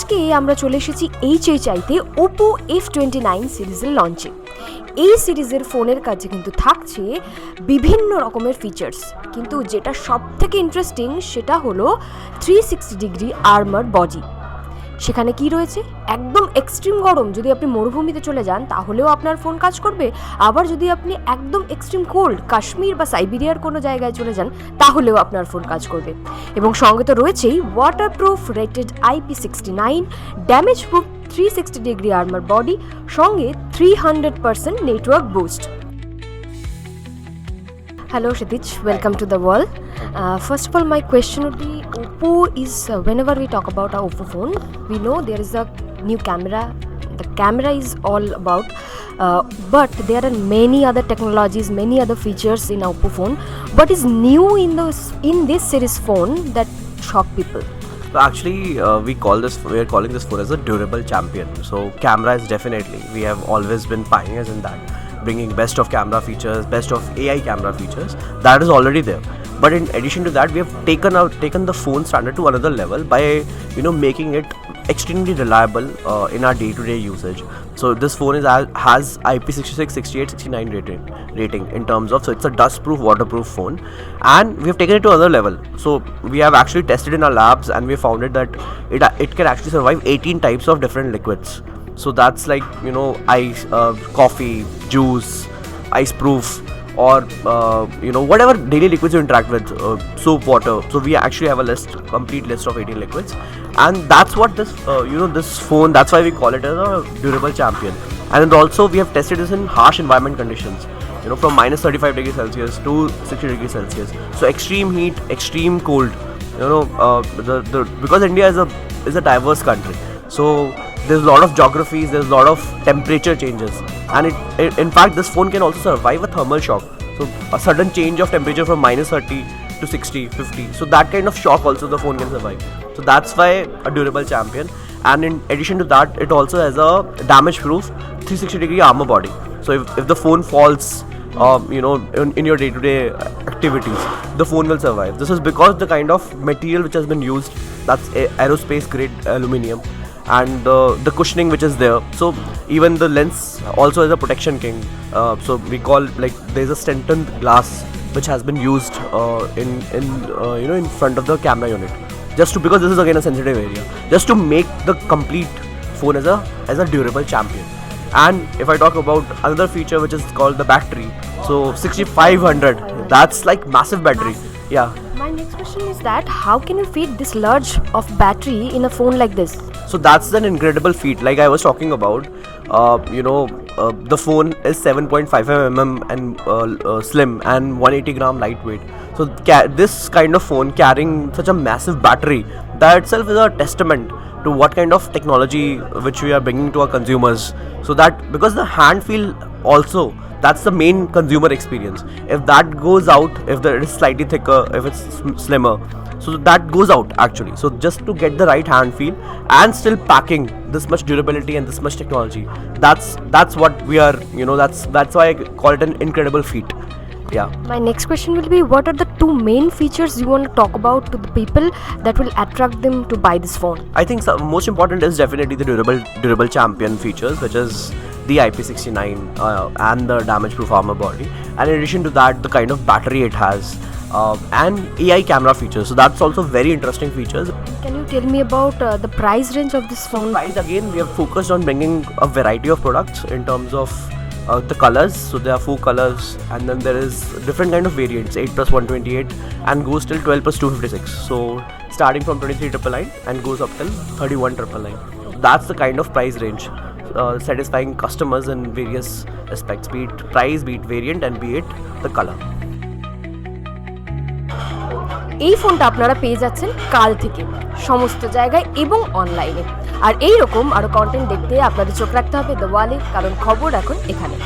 আজকে আমরা চলে এসেছি HHIতে ওপো F29 সিরিজের লঞ্চে। এই সিরিজের ফোনের কাছে কিন্তু থাকছে বিভিন্ন রকমের ফিচার্স, কিন্তু যেটা সব থেকে ইন্টারেস্টিং সেটা হলো 360 ডিগ্রি আর্মার বডি। সেখানে কি রয়েছে? একদম এক্সট্রিম গরম যদি আপনি মরুভূমিতে চলে যান তাহলেও আপনার ফোন কাজ করবে, আবার যদি আপনি একদম এক্সট্রিম কোল্ড কাশ্মীর বা সাইবেরিয়ার কোনো জায়গায় চলে যান তাহলেও আপনার ফোন কাজ করবে। এবং সঙ্গে তো রয়েছেই waterproof rated IP69, damage proof 360 degree armour body, সঙ্গে 300% network boost. Hello Kshitij, welcome to the wall. First of all, my question would be, Oppo is, whenever we talk about our Oppo phone, we know there is a new camera. The camera is all about, but there are many other technologies, many other features in Oppo phone. What is new in this series phone that shock people? So actually, we are calling this phone as a durable champion. So camera is definitely, we have always been pioneers in that, bringing best of camera features, best of AI camera features. That is already there. But in addition to that, we have taken the phone standard to another level by making it extremely reliable in our day-to-day usage. So this phone has IP66, 68, 69 rating in terms of, so it's a dust-proof, waterproof phone, and we have taken it to another level. So we have actually tested in our labs, and we found it that it can actually survive 18 types of different liquids. So that's like ice, coffee, juice, ice proof, or whatever daily liquids you interact with, soap, water. So we actually have a complete list of 18 liquids, and that's what this phone, that's why we call it as a durable champion. And also we have tested this in harsh environment conditions, from minus 35 degrees Celsius to 60 degrees Celsius. So extreme heat, extreme cold, because India is a diverse country, so there's a lot of geographies, there's a lot of temperature changes, and in fact this phone can also survive a thermal shock. So a sudden change of temperature from minus 30 to 60, 50, so that kind of shock also the phone can survive. So that's why a durable champion. And in addition to that, it also has a damage proof 360 degree armor body. So if the phone falls in your day-to-day activities, the phone will survive. This is because the kind of material which has been used, that's aerospace grade aluminum, and the cushioning which is there. So even the lens also is a protection king. So we call, like, there's a strengthened glass which has been used in front of the camera unit, because this is again a sensitive area, just to make the complete phone as a durable champion. And if I talk about another feature which is called the battery, so 6500, that's like massive battery. Yeah. My next question is that how can you fit this large of battery in a phone like this? So that's an incredible feat. Like I was talking about, the phone is 7.55 mm and slim, and 180 gram lightweight. So this kind of phone carrying such a massive battery, that itself is a testament to what kind of technology which we are bringing to our consumers. So that, because the hand feel also, that's the main consumer experience. If that goes out, if it is slightly thicker, if it's slimmer, so that goes out actually. So just to get the right hand feel and still packing this much durability and this much technology, that's what we are, that's why I call it an incredible feat. Yeah. My next question will be, what are the two main features you want to talk about to the people that will attract them to buy this phone? I think most important is definitely the durable champion features, which is the IP69 and the damage proof armor body. And in addition to that, the kind of battery it has, and AI camera features. So that's also very interesting features. Can you tell me about the price range of this phone? Price, again, we have focused on bringing a variety of products in terms of the colors. So there are 4 colors, and then there is different kind of variants, 8 plus 128, and goes till 12 plus 256. So starting from 23,999 and goes up till 31,999. That's the kind of price range, satisfying customers in various aspects, be it price, be it variant, and be it the color. এই ফোনটা আপনারা পেয়ে যাচ্ছেন কাল থেকে সমস্ত জায়গায় এবং অনলাইনে। আর এই রকম আরও কন্টেন্ট দেখতে আপনাদের চোখ রাখতে হবে দ্য ওয়ালে, কারণ খবর এখন এখানে।